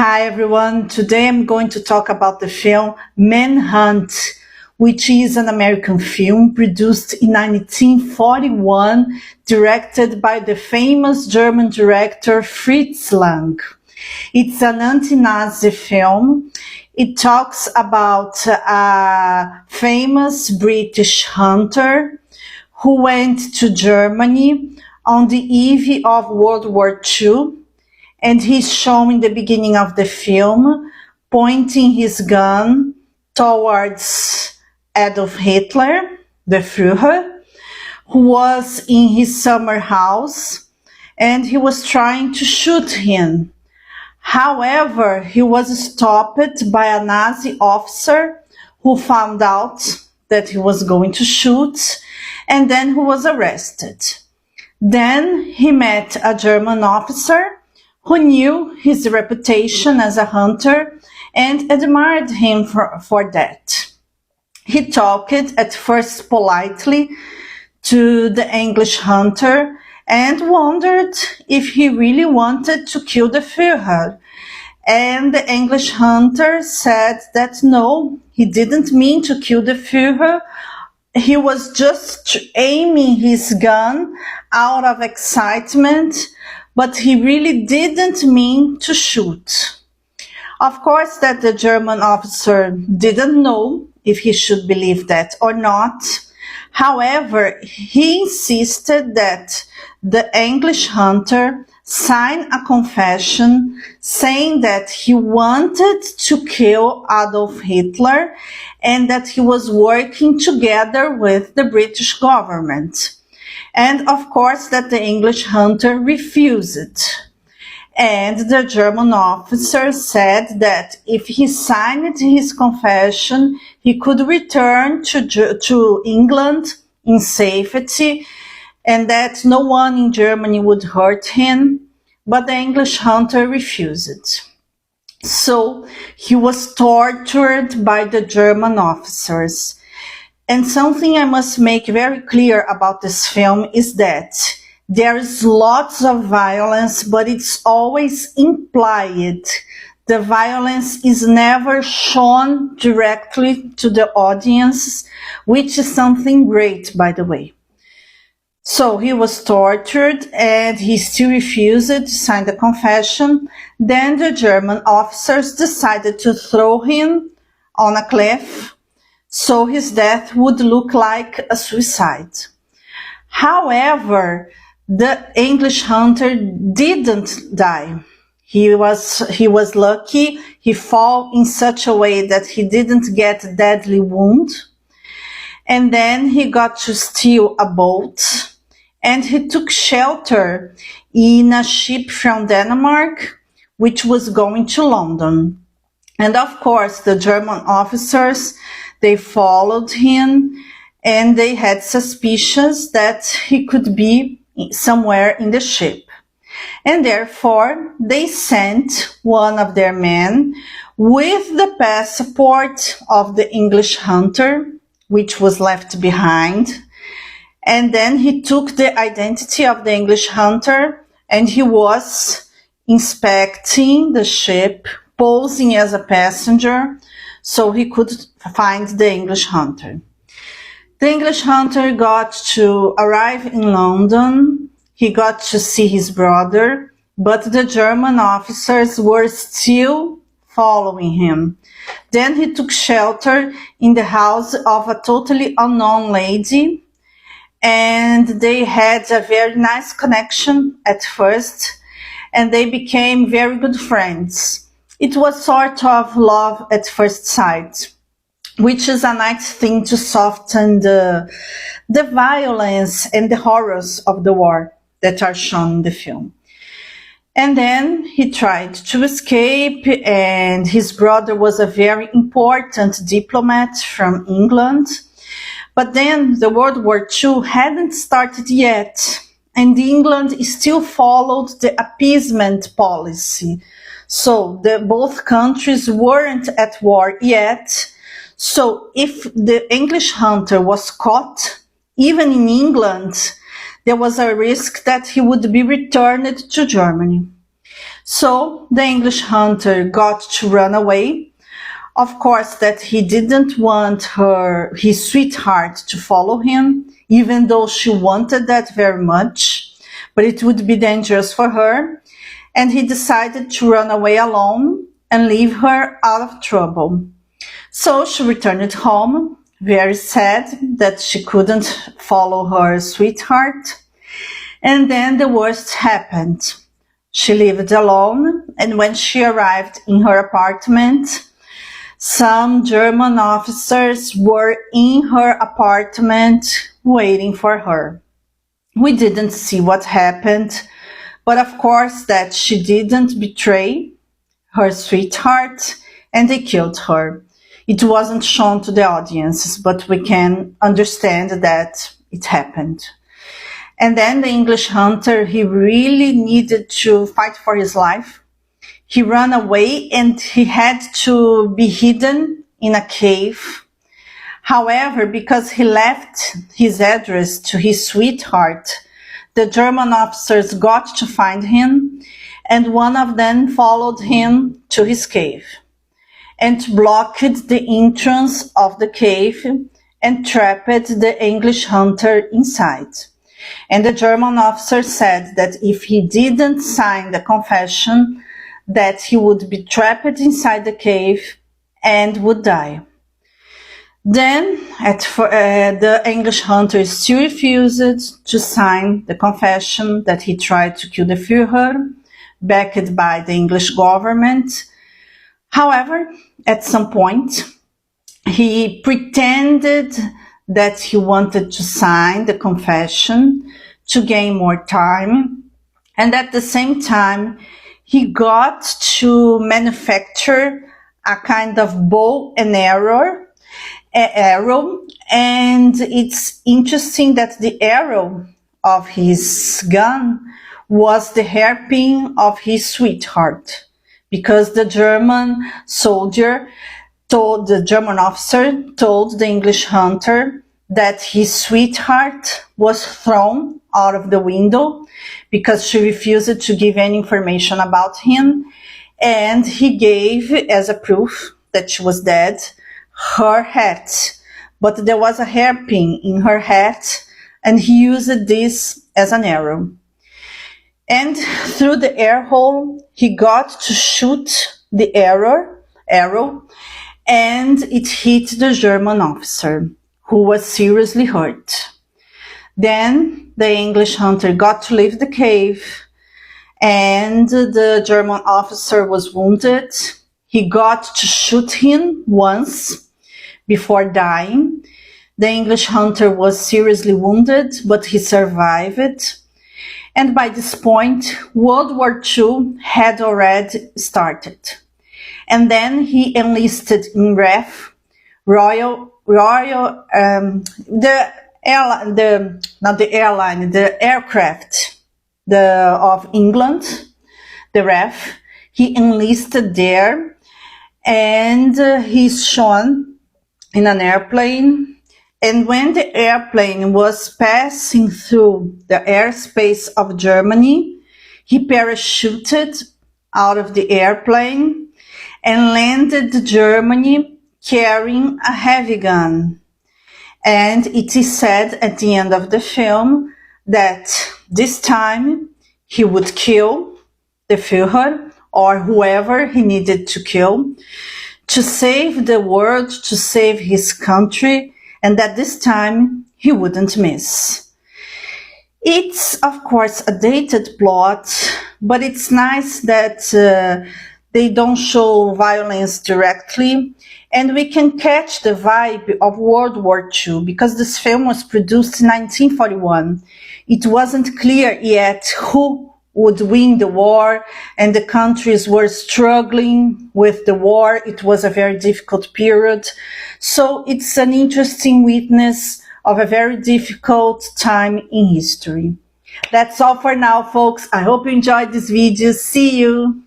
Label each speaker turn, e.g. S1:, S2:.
S1: Hi everyone, today I'm going to talk about the film Manhunt, which is an American film produced in 1941, directed by the famous German director Fritz Lang. It's an anti-Nazi film. It talks about a famous British hunter who went to Germany on the eve of World War II. And he's shown in the beginning of the film pointing his gun towards Adolf Hitler, the Führer, who was in his summer house, and he was trying to shoot him. However, he was stopped by a Nazi officer who found out that he was going to shoot, and then who was arrested. Then he met a German officer who knew his reputation as a hunter and admired him for that. He talked at first politely to the English hunter and wondered if he really wanted to kill the Führer. And the English hunter said that no, he didn't mean to kill the Führer. He was just aiming his gun out of excitement, but he really didn't mean to shoot. Of course, that the German officer didn't know if he should believe that or not. However, he insisted that the English hunter sign a confession saying that he wanted to kill Adolf Hitler and that he was working together with the British government. And of course that the English hunter refused. And the German officer said that if he signed his confession, he could return to England in safety and that no one in Germany would hurt him. But the English hunter refused. So he was tortured by the German officers. And something I must make very clear about this film is that there is lots of violence, but it's always implied. The violence is never shown directly to the audience, which is something great, by the way. So he was tortured and he still refused to sign the confession. Then the German officers decided to throw him on a cliff, so his death would look like a suicide. However, the English hunter didn't die. He was lucky. He fell in such a way that he didn't get a deadly wound. And then he got to steal a boat and he took shelter in a ship from Denmark, which was going to London. And of course, the German officers, they followed him and they had suspicions that he could be somewhere in the ship. And therefore, they sent one of their men with the passport of the English hunter, which was left behind. And then he took the identity of the English hunter and he was inspecting the ship, posing as a passenger, so he could find the English hunter. The English hunter got to arrive in London. He got to see his brother, but the German officers were still following him. Then he took shelter in the house of a totally unknown lady, and they had a very nice connection at first, and they became very good friends. It was sort of love at first sight, which is a nice thing to soften the violence and the horrors of the war that are shown in the film. And then he tried to escape, and his brother was a very important diplomat from England. But then the World War II hadn't started yet, and England still followed the appeasement policy. So both countries weren't at war yet. So if the English hunter was caught, even in England, there was a risk that he would be returned to Germany. So the English hunter got to run away. Of course, that he didn't want his sweetheart to follow him, even though she wanted that very much, but it would be dangerous for her. And he decided to run away alone and leave her out of trouble. So she returned home, very sad that she couldn't follow her sweetheart. And then the worst happened. She lived alone, and when she arrived in her apartment, some German officers were in her apartment waiting for her. We didn't see what happened, but of course that she didn't betray her sweetheart, and they killed her. It wasn't shown to the audiences, but we can understand that it happened. And then the English hunter, he really needed to fight for his life. He ran away and he had to be hidden in a cave. However, because he left his address to his sweetheart, the German officers got to find him, and one of them followed him to his cave and blocked the entrance of the cave and trapped the English hunter inside. And the German officer said that if he didn't sign the confession, that he would be trapped inside the cave and would die. Then the English hunter still refused to sign the confession that he tried to kill the Führer, backed by the English government. However, at some point, he pretended that he wanted to sign the confession to gain more time, and at the same time he got to manufacture a kind of bow and arrow, and it's interesting that the arrow of his gun was the hairpin of his sweetheart, because the German officer told the English hunter that his sweetheart was thrown out of the window because she refused to give any information about him, and he gave as a proof that she was dead her hat, but there was a hairpin in her hat, and he used this as an arrow. And through the air hole, he got to shoot the arrow, and it hit the German officer, who was seriously hurt. Then the English hunter got to leave the cave, and the German officer was wounded. He got to shoot him once before dying. The English hunter was seriously wounded, but he survived. And by this point, World War II had already started. And then he enlisted in RAF, the aircraft of England, the RAF. He enlisted there, and he's shown in an airplane. And when the airplane was passing through the airspace of Germany, he parachuted out of the airplane and landed in Germany carrying a heavy gun. And it is said at the end of the film that this time he would kill the Führer or whoever he needed to kill to save the world, to save his country, and that this time he wouldn't miss. It's, of course, a dated plot, but it's nice that they don't show violence directly, and we can catch the vibe of World War II, because this film was produced in 1941. It wasn't clear yet who would win the war, and the countries were struggling with the war. It was a very difficult period. So it's an interesting witness of a very difficult time in history. That's all for now, folks. I hope you enjoyed this video. See you!